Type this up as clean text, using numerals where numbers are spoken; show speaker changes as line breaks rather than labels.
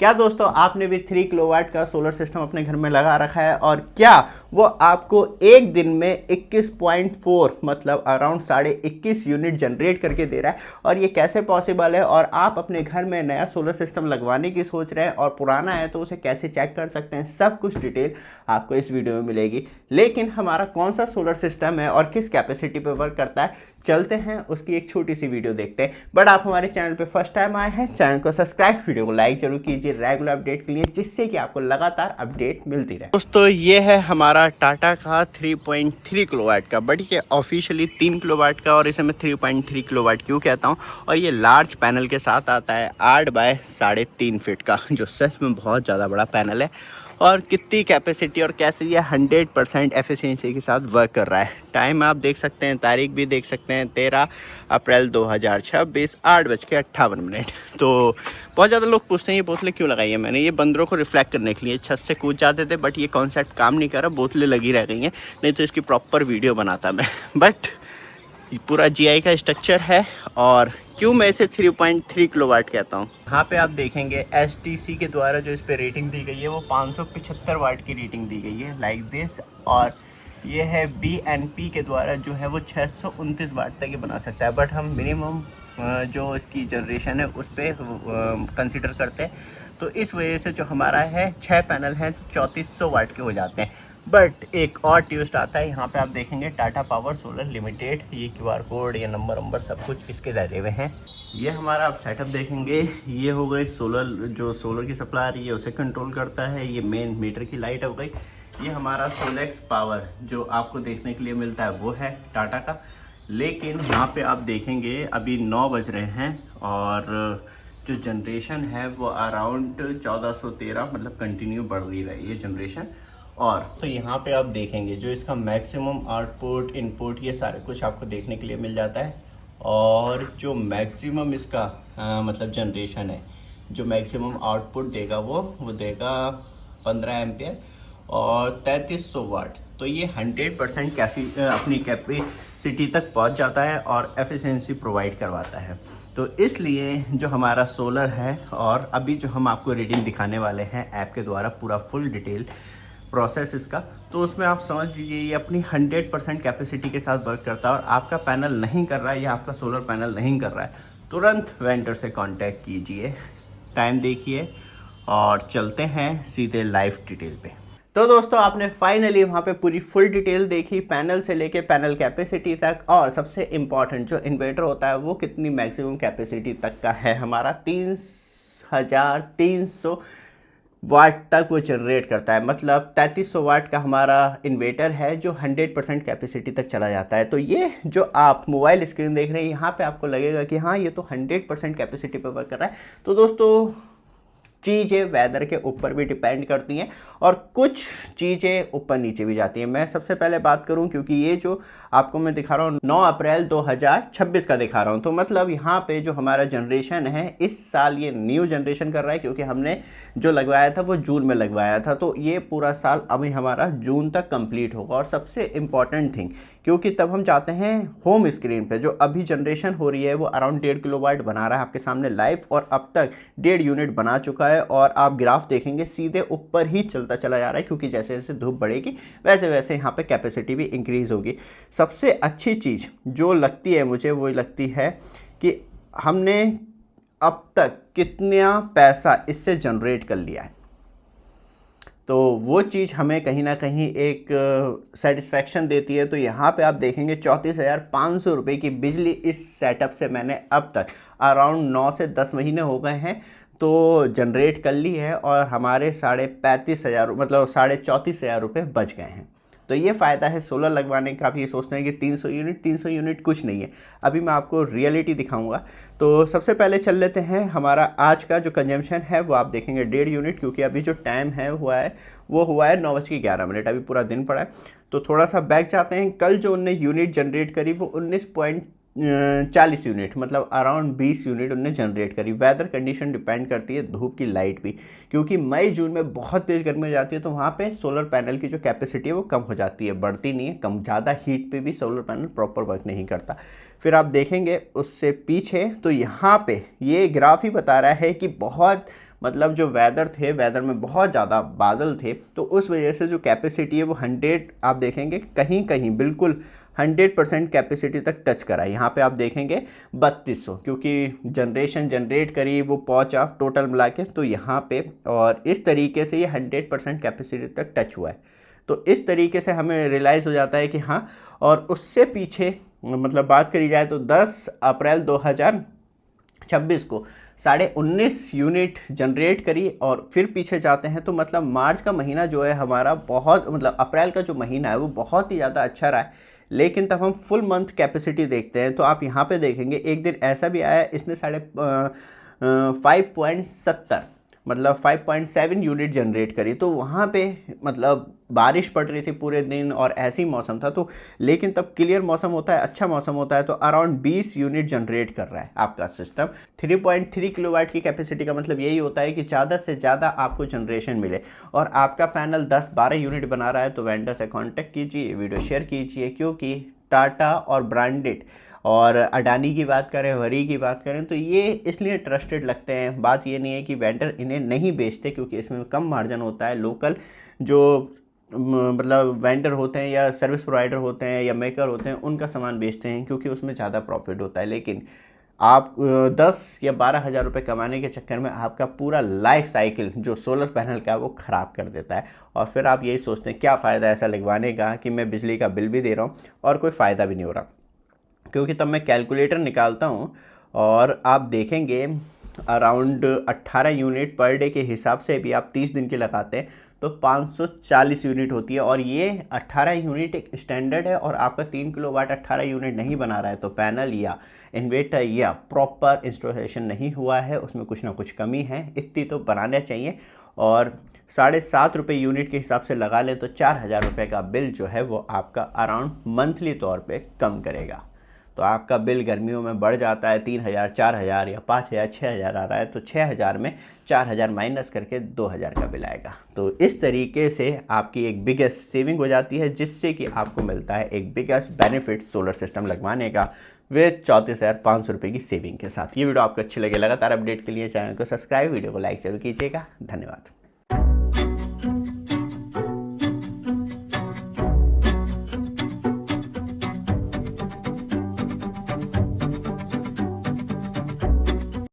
क्या दोस्तों आपने भी 3 किलोवाट का सोलर सिस्टम अपने घर में लगा रखा है और क्या वो आपको एक दिन में 21.4 मतलब अराउंड 21.5 यूनिट जनरेट करके दे रहा है। और ये कैसे पॉसिबल है और आप अपने घर में नया सोलर सिस्टम लगवाने की सोच रहे हैं और पुराना है तो उसे कैसे चेक कर सकते हैं, सब कुछ डिटेल आपको इस वीडियो में मिलेगी। लेकिन हमारा कौन सा सोलर सिस्टम है और किस कैपेसिटी पर वर्क करता है, चलते हैं उसकी एक छोटी सी वीडियो देखते हैं। बट आप हमारे चैनल पे फर्स्ट टाइम आए हैं, चैनल को सब्सक्राइब, वीडियो को लाइक जरूर कीजिए रेगुलर अपडेट के लिए, जिससे कि आपको लगातार अपडेट मिलती रहे। दोस्तों ये है हमारा टाटा का 3.3 किलोवाट का, बट ये ऑफिशियली 3 किलोवाट का और इसे मैं 3.3 किलोवाट क्यों कहता हूँ। और ये लार्ज पैनल के साथ आता है 8 बाय 3.5 फीट का, जो सच में बहुत ज़्यादा बड़ा पैनल है। और कितनी कैपेसिटी और कैसे ये 100% एफिशिएंसी के साथ वर्क कर रहा है। टाइम आप देख सकते हैं, तारीख भी देख सकते हैं, 13 अप्रैल 2026 8:58। तो बहुत ज़्यादा लोग पूछते हैं ये बोतलें क्यों लगाई है मैंने। ये बंदरों को रिफ्लेक्ट करने के लिए छत से कूद जाते थे, बट ये कॉन्सेप्ट काम नहीं कर रहा, बोतलें लगी रह गई हैं, नहीं तो इसकी प्रॉपर वीडियो बनाता मैं। बट पूरा जीआई का स्ट्रक्चर है। और क्यों मैं इसे 3.3 किलोवाट कहता हूँ, यहाँ पे आप देखेंगे एसटीसी के द्वारा जो इस पे रेटिंग दी गई है वो 575 वाट की रेटिंग दी गई है लाइक दिस। और ये है बीएनपी के द्वारा जो है वो 629 वाट तक ये बना सकता है, बट हम मिनिमम जो इसकी जनरेशन है उस पर कंसिडर करते हैं। तो इस वजह से जो हमारा है 6 पैनल हैं तो 3400 वाट के हो जाते हैं। बट एक और ट्विस्ट आता है, यहाँ पे आप देखेंगे टाटा पावर सोलर लिमिटेड, ये क्यूआर कोड, ये नंबर सब कुछ इसके डले हुए हैं। ये हमारा आप सेटअप देखेंगे, ये हो गई सोलर, जो सोलर की सप्लाई आ रही है उसे कंट्रोल करता है। ये मेन मीटर की लाइट हो गई। ये हमारा सोलेक्स पावर जो आपको देखने के लिए मिलता है वो है टाटा का। लेकिन यहाँ पे आप देखेंगे अभी 9 बज रहे हैं और जो जनरेशन है वो अराउंड 1413 मतलब कंटिन्यू बढ़ रही है ये जनरेशन। और तो यहाँ पे आप देखेंगे जो इसका मैक्सिमम आउटपुट इनपुट ये सारे कुछ आपको देखने के लिए मिल जाता है। और जो मैक्सिमम इसका मतलब जनरेशन है, जो मैक्सिमम आउटपुट देगा वो देगा 15 एम्पियर और 3300 वाट। तो ये 100% अपनी कैपेसिटी तक पहुंच जाता है और एफिशिएंसी प्रोवाइड करवाता है। तो इसलिए जो हमारा सोलर है, और अभी जो हम आपको रीडिंग दिखाने वाले हैं ऐप के द्वारा पूरा फुल डिटेल प्रोसेस इसका, तो उसमें आप समझ लीजिए ये अपनी 100% कैपेसिटी के साथ वर्क करता है। और आपका पैनल नहीं कर रहा है या आपका सोलर पैनल नहीं कर रहा है, तुरंत वेंडर से कांटेक्ट कीजिए। टाइम देखिए और चलते हैं सीधे लाइव डिटेल पे। तो दोस्तों आपने फाइनली वहाँ पे पूरी फुल डिटेल देखी, पैनल से लेके पैनल कैपेसिटी तक, और सबसे इम्पॉर्टेंट जो इन्वर्टर होता है वो कितनी मैक्सिमम कैपेसिटी तक का है हमारा, 3300 वाट तक वो जनरेट करता है। मतलब 3300 वाट का हमारा इन्वर्टर है जो 100% कैपेसिटी तक चला जाता है। तो ये जो आप मोबाइल स्क्रीन देख रहे हैं यहाँ पे आपको लगेगा कि हाँ ये तो 100% कैपेसिटी पर वर्क कर रहा है। तो दोस्तों चीज़ें वेदर के ऊपर भी डिपेंड करती हैं और कुछ चीज़ें ऊपर नीचे भी जाती हैं। मैं सबसे पहले बात करूं, क्योंकि ये जो आपको मैं दिखा रहा हूँ 9 अप्रैल 2026 का दिखा रहा हूँ, तो मतलब यहाँ पे जो हमारा जनरेशन है इस साल ये न्यू जनरेशन कर रहा है, क्योंकि हमने जो लगवाया था वो जून में लगवाया था। तो ये पूरा साल अभी हमारा जून तक कंप्लीट होगा। और सबसे इम्पॉर्टेंट थिंग, क्योंकि तब हम चाहते हैं होम स्क्रीन पे जो अभी जनरेशन हो रही है वो अराउंड 1.5 किलोवाट बना रहा है आपके सामने लाइव, और अब तक 1.5 यूनिट बना चुका है। और आप ग्राफ देखेंगे सीधे ऊपर ही चलता चला जा रहा है, क्योंकि जैसे जैसे धूप बढ़ेगी वैसे वैसे यहाँ पे कैपेसिटी भी इंक्रीज़ होगी। सबसे अच्छी चीज़ जो लगती है मुझे वो लगती है कि हमने अब तक कितना पैसा इससे जनरेट कर लिया है। तो वो चीज़ हमें कहीं ना कहीं एक सेटिस्फैक्शन देती है। तो यहाँ पे आप देखेंगे 34,500 रुपये की बिजली इस सेटअप से मैंने अब तक अराउंड 9 से 10 महीने हो गए हैं तो जनरेट कर ली है, और हमारे 35,500 मतलब 34,500 रुपये बच गए हैं। तो ये फ़ायदा है सोलर लगवाने का। आप ये सोचते हैं कि 300 यूनिट कुछ नहीं है, अभी मैं आपको रियलिटी दिखाऊंगा। तो सबसे पहले चल लेते हैं, हमारा आज का जो कंजम्पशन है वो आप देखेंगे 1.5 यूनिट, क्योंकि अभी जो टाइम है वो हुआ है 9:11, अभी पूरा दिन पड़ा है। तो थोड़ा सा बैक जाते हैं, कल जो उनने यूनिट जनरेट करी वो 19.40 यूनिट मतलब अराउंड 20 यूनिट उनने जनरेट करी। वेदर कंडीशन डिपेंड करती है, धूप की लाइट भी, क्योंकि मई जून में बहुत तेज़ गर्मी हो जाती है तो वहाँ पे सोलर पैनल की जो कैपेसिटी है वो कम हो जाती है, बढ़ती नहीं है, कम ज़्यादा हीट पे भी सोलर पैनल प्रॉपर वर्क नहीं करता। फिर आप देखेंगे उससे पीछे, तो यहाँ पे ये ग्राफ ही बता रहा है कि बहुत मतलब जो वेदर थे, वेदर में बहुत ज़्यादा बादल थे, तो उस वजह से जो कैपेसिटी है वो 100, आप देखेंगे कहीं कहीं बिल्कुल 100% कैपेसिटी तक टच करा। यहाँ पे आप देखेंगे 3200, क्योंकि जनरेशन जनरेट करी वो पहुँचा टोटल मिला के, तो यहाँ पे और इस तरीके से ये 100% कैपेसिटी तक टच हुआ है। तो इस तरीके से हमें रियलाइज़ हो जाता है कि हाँ। और उससे पीछे मतलब बात करी जाए तो 10 अप्रैल 2026 को 19.5 यूनिट जनरेट करी। और फिर पीछे जाते हैं तो मतलब मार्च का महीना जो है हमारा बहुत, मतलब अप्रैल का जो महीना है वो बहुत ही ज़्यादा अच्छा रहा है। लेकिन तब हम फुल मंथ कैपेसिटी देखते हैं तो आप यहाँ पे देखेंगे एक दिन ऐसा भी आया, इसने 5.70 मतलब 5.7 यूनिट जनरेट करी। तो वहाँ पे मतलब बारिश पड़ रही थी पूरे दिन और ऐसे ही मौसम था, तो लेकिन तब क्लियर मौसम होता है, अच्छा मौसम होता है, तो अराउंड 20 यूनिट जनरेट कर रहा है आपका सिस्टम। 3.3 किलोवाट की कैपेसिटी का मतलब यही होता है कि ज़्यादा से ज़्यादा आपको जनरेशन मिले। और आपका पैनल 10-12 यूनिट बना रहा है तो वेंडर से कॉन्टेक्ट कीजिए, वीडियो शेयर कीजिए, क्योंकि टाटा और ब्रांडेड और अडानी की बात करें, वरी की बात करें, तो ये इसलिए ट्रस्टेड लगते हैं। बात ये नहीं है कि वेंडर इन्हें नहीं बेचते, क्योंकि इसमें कम मार्जिन होता है। लोकल जो मतलब वेंडर होते हैं या सर्विस प्रोवाइडर होते हैं या मेकर होते हैं उनका सामान बेचते हैं, क्योंकि उसमें ज़्यादा प्रॉफिट होता है। लेकिन आप 10 या 12 हज़ार रुपये कमाने के चक्कर में आपका पूरा लाइफ साइकिल जो सोलर पैनल का है वो ख़राब कर देता है। और फिर आप यही सोचते हैं क्या फ़ायदा ऐसा लगवाने का कि मैं बिजली का बिल भी दे रहा हूँ और कोई फ़ायदा भी नहीं हो रहा। क्योंकि तब मैं कैलकुलेटर निकालता हूँ और आप देखेंगे अराउंड 18 यूनिट पर डे के हिसाब से भी आप 30 दिन के लगाते हैं तो 540 यूनिट होती है। और ये 18 यूनिट एक स्टैंडर्ड है, और आपका 3 किलोवाट 18 यूनिट नहीं बना रहा है तो पैनल या इन्वर्टर या प्रॉपर इंस्टॉलेशन नहीं हुआ है, उसमें कुछ ना कुछ कमी है, इतनी तो बनाना चाहिए। और 7.5 रुपये यूनिट के हिसाब से लगा ले तो 4,000 रुपये का बिल जो है वो आपका अराउंड मंथली तौर पे कम करेगा। तो आपका बिल गर्मियों में बढ़ जाता है 3,000, 4,000 या 5,000, 6,000 आ रहा है, तो 6,000 में 4,000 माइनस करके 2,000 का बिल आएगा। तो इस तरीके से आपकी एक बिगेस्ट सेविंग हो जाती है, जिससे कि आपको मिलता है एक बिगेस्ट बेनिफिट सोलर सिस्टम लगवाने का विद 34,500 रुपये की सेविंग के साथ। ये वीडियो आपको अच्छी लगे, लगातार अपडेट के लिए चैनल को सब्सक्राइब, वीडियो को लाइक जरूर कीजिएगा। धन्यवाद।